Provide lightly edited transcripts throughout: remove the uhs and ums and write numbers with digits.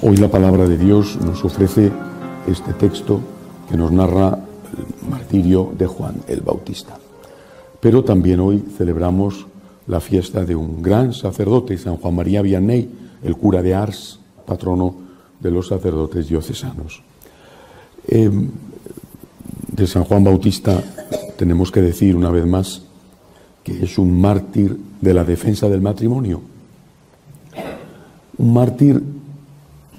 Hoy la palabra de Dios nos ofrece este texto que nos narra el martirio de Juan el Bautista. Pero también hoy celebramos la fiesta de un gran sacerdote, San Juan María Vianney, el cura de Ars, patrono de los sacerdotes diocesanos. De San Juan Bautista tenemos que decir una vez más que es un mártir de la defensa del matrimonio. Un mártir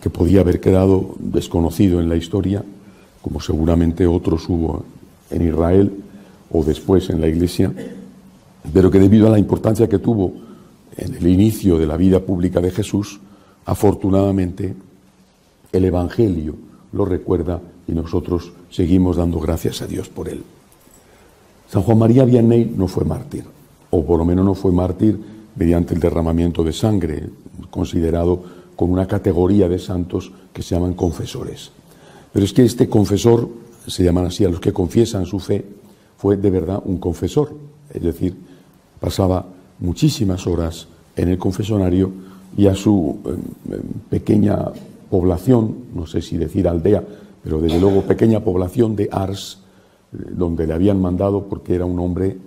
que podía haber quedado desconocido en la historia, como seguramente otros hubo en Israel o después en la Iglesia, pero que debido a la importancia que tuvo en el inicio de la vida pública de Jesús, afortunadamente el Evangelio lo recuerda y nosotros seguimos dando gracias a Dios por él. San Juan María Vianney no fue mártir, o por lo menos no fue mártir mediante el derramamiento de sangre, considerado con una categoría de santos que se llaman confesores. Pero es que este confesor, se llaman así a los que confiesan su fe, fue de verdad un confesor, es decir, pasaba muchísimas horas en el confesionario y a su pequeña población, no sé si decir aldea, pero desde luego pequeña población de Ars, donde le habían mandado porque era un hombre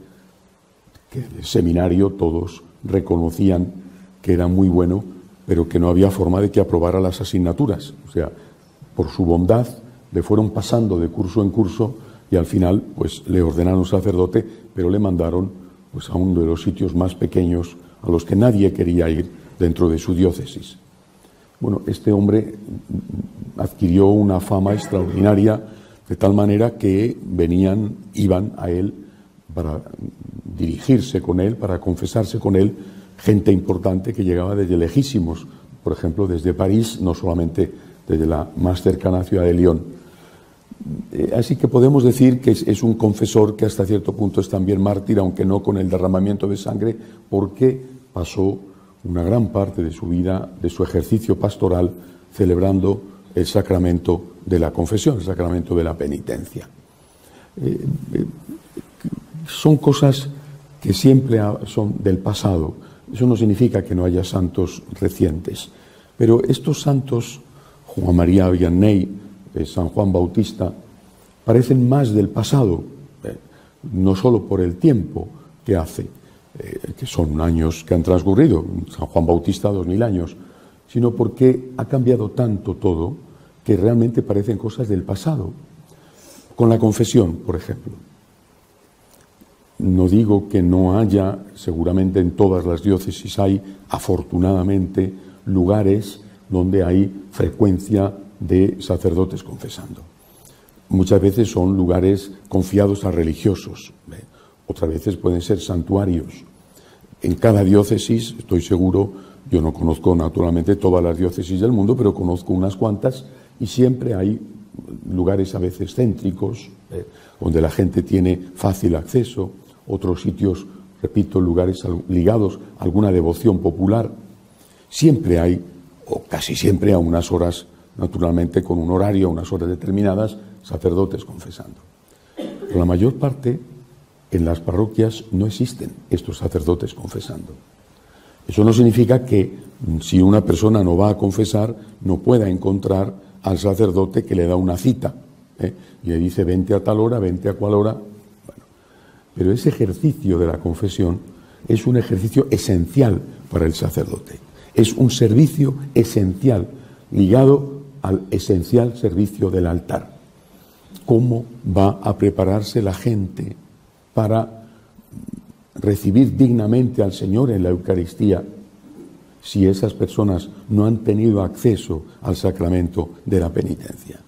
que en el seminario todos reconocían que era muy bueno, pero que no había forma de que aprobara las asignaturas. O sea, por su bondad le fueron pasando de curso en curso y al final pues le ordenaron sacerdote, pero le mandaron pues a uno de los sitios más pequeños a los que nadie quería ir dentro de su diócesis. Bueno, este hombre adquirió una fama extraordinaria de tal manera que iban a él para dirigirse con él, para confesarse con él, gente importante que llegaba desde lejísimos, por ejemplo, desde París, no solamente desde la más cercana ciudad de Lyon. Así que podemos decir que es un confesor que hasta cierto punto es también mártir, aunque no con el derramamiento de sangre, porque pasó una gran parte de su vida, de su ejercicio pastoral, celebrando el sacramento de la confesión, el sacramento de la penitencia. Son cosas que siempre son del pasado. Eso no significa que no haya santos recientes, pero estos santos, Juan María Vianney, San Juan Bautista, parecen más del pasado, no solo por el tiempo que hace, que son años que han transcurrido, San Juan Bautista 2000 años, sino porque ha cambiado tanto todo que realmente parecen cosas del pasado. Con la confesión, por ejemplo. No digo que no haya, seguramente en todas las diócesis hay, afortunadamente, lugares donde hay frecuencia de sacerdotes confesando. Muchas veces son lugares confiados a religiosos, otras veces pueden ser santuarios. En cada diócesis, estoy seguro, yo no conozco naturalmente todas las diócesis del mundo, pero conozco unas cuantas y siempre hay lugares a veces céntricos, donde la gente tiene fácil acceso. Otros sitios, repito, lugares ligados a alguna devoción popular. Siempre hay, o casi siempre a unas horas, naturalmente con un horario, a unas horas determinadas, sacerdotes confesando. Pero la mayor parte, en las parroquias no existen estos sacerdotes confesando. Eso no significa que si una persona no va a confesar, no pueda encontrar al sacerdote que le da una cita, y le dice vente a tal hora, vente a cual hora. Pero ese ejercicio de la confesión es un ejercicio esencial para el sacerdote. Es un servicio esencial, ligado al esencial servicio del altar. ¿Cómo va a prepararse la gente para recibir dignamente al Señor en la Eucaristía si esas personas no han tenido acceso al sacramento de la penitencia?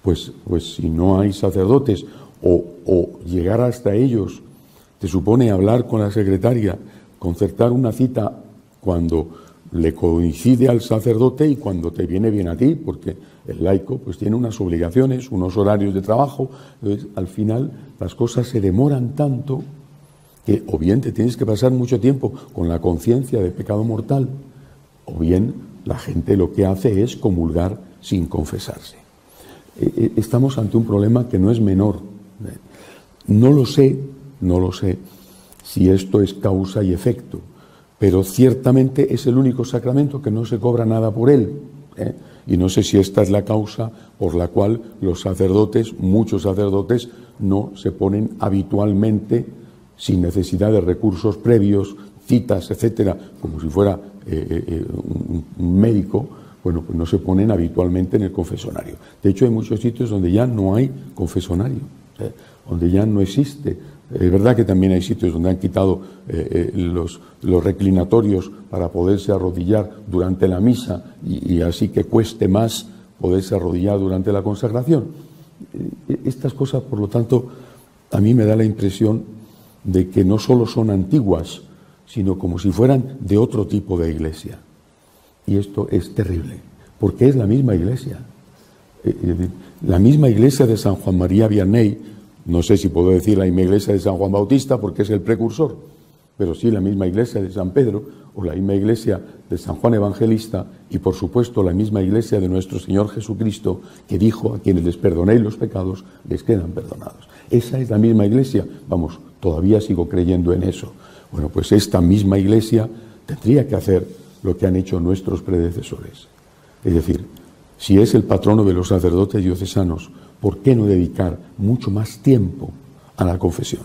Pues si no hay sacerdotes, o llegar hasta ellos, te supone hablar con la secretaria, concertar una cita cuando le coincide al sacerdote y cuando te viene bien a ti, porque el laico pues tiene unas obligaciones, unos horarios de trabajo. Entonces, al final las cosas se demoran tanto que o bien te tienes que pasar mucho tiempo con la conciencia de pecado mortal, o bien la gente lo que hace es comulgar sin confesarse. Estamos ante un problema que no es menor. No lo sé si esto es causa y efecto, pero ciertamente es el único sacramento que no se cobra nada por él. Y no sé si esta es la causa por la cual los sacerdotes, muchos sacerdotes, no se ponen habitualmente, sin necesidad de recursos previos, citas, etcétera, como si fuera un médico, bueno, pues no se ponen habitualmente en el confesonario. De hecho, hay muchos sitios donde ya no hay confesonario, donde ya no existe. Es verdad que también hay sitios donde han quitado los reclinatorios para poderse arrodillar durante la misa y así que cueste más poderse arrodillar durante la consagración. Estas cosas, por lo tanto, a mí me da la impresión de que no solo son antiguas, sino como si fueran de otro tipo de iglesia. Y esto es terrible, porque es la misma iglesia. La misma iglesia de San Juan María Vianney, no sé si puedo decir la misma iglesia de San Juan Bautista porque es el precursor, pero sí la misma iglesia de San Pedro o la misma iglesia de San Juan Evangelista y por supuesto la misma iglesia de nuestro Señor Jesucristo que dijo: a quienes les perdonéis los pecados les quedan perdonados. Esa es la misma iglesia, vamos, todavía sigo creyendo en eso. Bueno, pues esta misma iglesia tendría que hacer lo que han hecho nuestros predecesores. Es decir, si es el patrono de los sacerdotes diocesanos, ¿por qué no dedicar mucho más tiempo a la confesión?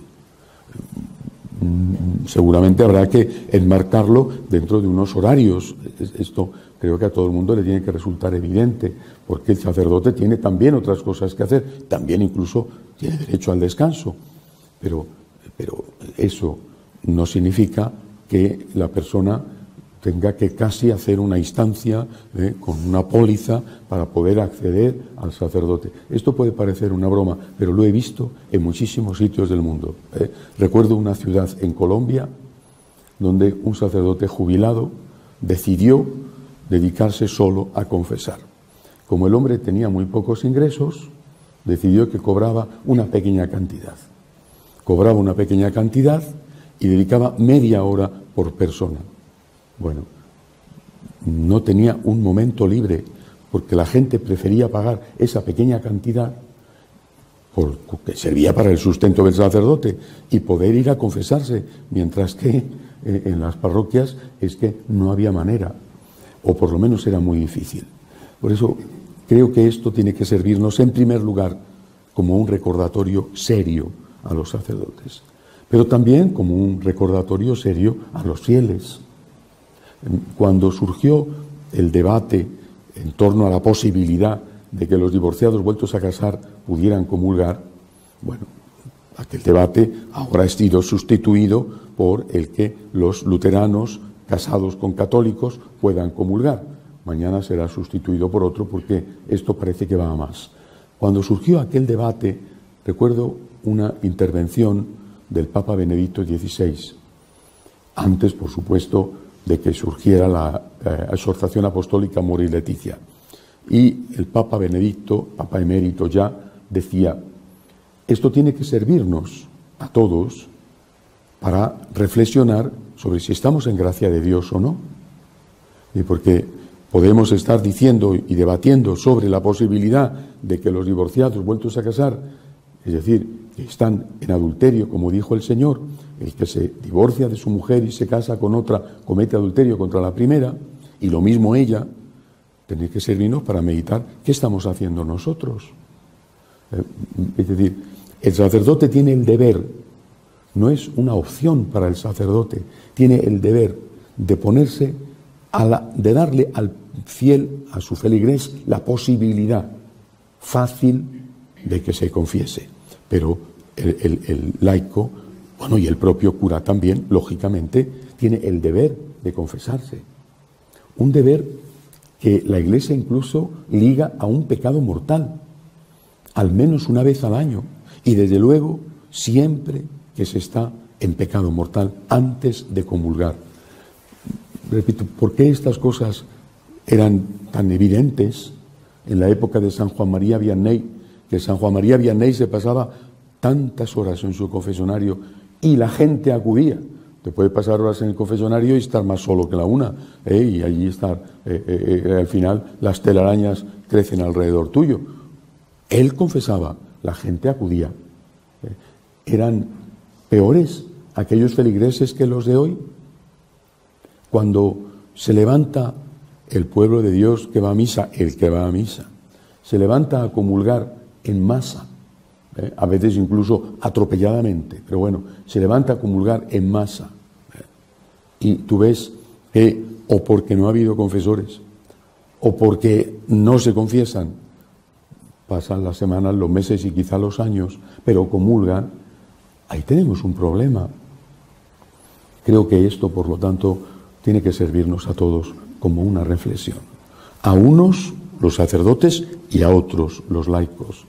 Seguramente habrá que enmarcarlo dentro de unos horarios. Esto creo que a todo el mundo le tiene que resultar evidente, porque el sacerdote tiene también otras cosas que hacer, también incluso tiene derecho al descanso. Pero eso no significa que la persona tenga que casi hacer una instancia con una póliza para poder acceder al sacerdote. Esto puede parecer una broma, pero lo he visto en muchísimos sitios del mundo. Recuerdo una ciudad en Colombia donde un sacerdote jubilado decidió dedicarse solo a confesar. Como el hombre tenía muy pocos ingresos, decidió que cobraba una pequeña cantidad. Cobraba una pequeña cantidad y dedicaba media hora por persona. Bueno, no tenía un momento libre porque la gente prefería pagar esa pequeña cantidad porque servía para el sustento del sacerdote y poder ir a confesarse, mientras que en las parroquias es que no había manera, o por lo menos era muy difícil. Por eso creo que esto tiene que servirnos en primer lugar como un recordatorio serio a los sacerdotes, pero también como un recordatorio serio a los fieles. Cuando surgió el debate en torno a la posibilidad de que los divorciados vueltos a casar pudieran comulgar, bueno, aquel debate ahora ha sido sustituido por el que los luteranos casados con católicos puedan comulgar. Mañana será sustituido por otro porque esto parece que va a más. Cuando surgió aquel debate, recuerdo una intervención del Papa Benedicto XVI, antes, por supuesto, de que surgiera la exhortación apostólica Amoris Laetitia. Y el Papa Benedicto, Papa emérito ya, decía: esto tiene que servirnos a todos para reflexionar sobre si estamos en gracia de Dios o no. Y porque podemos estar diciendo y debatiendo sobre la posibilidad de que los divorciados vueltos a casar, es decir, que están en adulterio, como dijo el Señor, el que se divorcia de su mujer y se casa con otra comete adulterio contra la primera, y lo mismo ella, tiene que servirnos para meditar qué estamos haciendo nosotros. Es decir, el sacerdote tiene el deber, no es una opción para el sacerdote, tiene el deber de ponerse, de darle al fiel, a su feligrés, la posibilidad fácil de que se confiese. Pero el laico, bueno, y el propio cura también, lógicamente, tiene el deber de confesarse. Un deber que la Iglesia incluso liga a un pecado mortal, al menos una vez al año, y desde luego siempre que se está en pecado mortal antes de comulgar. Repito, ¿por qué estas cosas eran tan evidentes en la época de San Juan María Vianney? Que San Juan María Vianney se pasaba tantas horas en su confesionario y la gente acudía. Te puede pasar horas en el confesionario y estar más solo que la una, y allí estar, al final las telarañas crecen alrededor tuyo. Él confesaba, la gente acudía. ¿Eran peores aquellos feligreses que los de hoy? Cuando se levanta el pueblo de Dios que va a misa, el que va a misa, se levanta a comulgar en masa, a veces incluso atropelladamente, pero bueno, se levanta a comulgar en masa, y tú ves que o porque no ha habido confesores, o porque no se confiesan, pasan las semanas, los meses y quizá los años, pero comulgan, ahí tenemos un problema. Creo que esto, por lo tanto, tiene que servirnos a todos como una reflexión. A unos, los sacerdotes, y a otros, los laicos.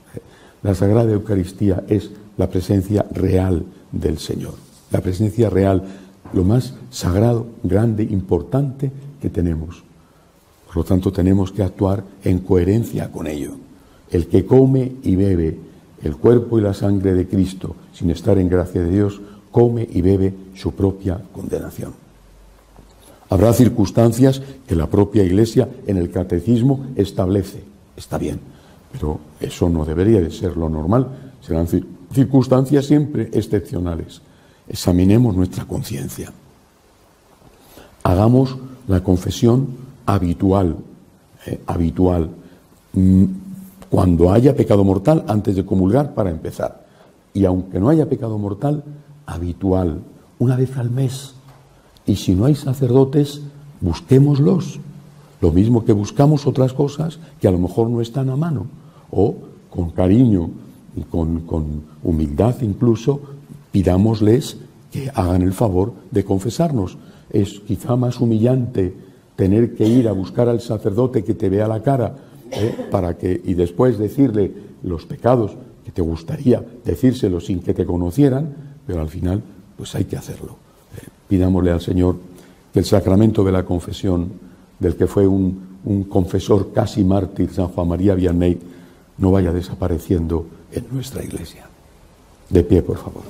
La Sagrada Eucaristía es la presencia real del Señor. La presencia real, lo más sagrado, grande, importante que tenemos. Por lo tanto, tenemos que actuar en coherencia con ello. El que come y bebe el cuerpo y la sangre de Cristo sin estar en gracia de Dios, come y bebe su propia condenación. Habrá circunstancias que la propia Iglesia en el catecismo establece. Está bien, pero eso no debería de ser lo normal. Serán circunstancias siempre excepcionales. Examinemos nuestra conciencia. Hagamos la confesión habitual, cuando haya pecado mortal, antes de comulgar, para empezar. Y aunque no haya pecado mortal, habitual, una vez al mes. Y si no hay sacerdotes, busquémoslos. Lo mismo que buscamos otras cosas que a lo mejor no están a mano. O con cariño y con humildad incluso, pidámosles que hagan el favor de confesarnos. Es quizá más humillante tener que ir a buscar al sacerdote que te vea la cara, y después decirle los pecados que te gustaría decírselos sin que te conocieran, pero al final pues hay que hacerlo. Pidámosle al Señor que el sacramento de la confesión, del que fue un confesor casi mártir, San Juan María Vianney, no vaya desapareciendo en nuestra Iglesia. De pie, por favor.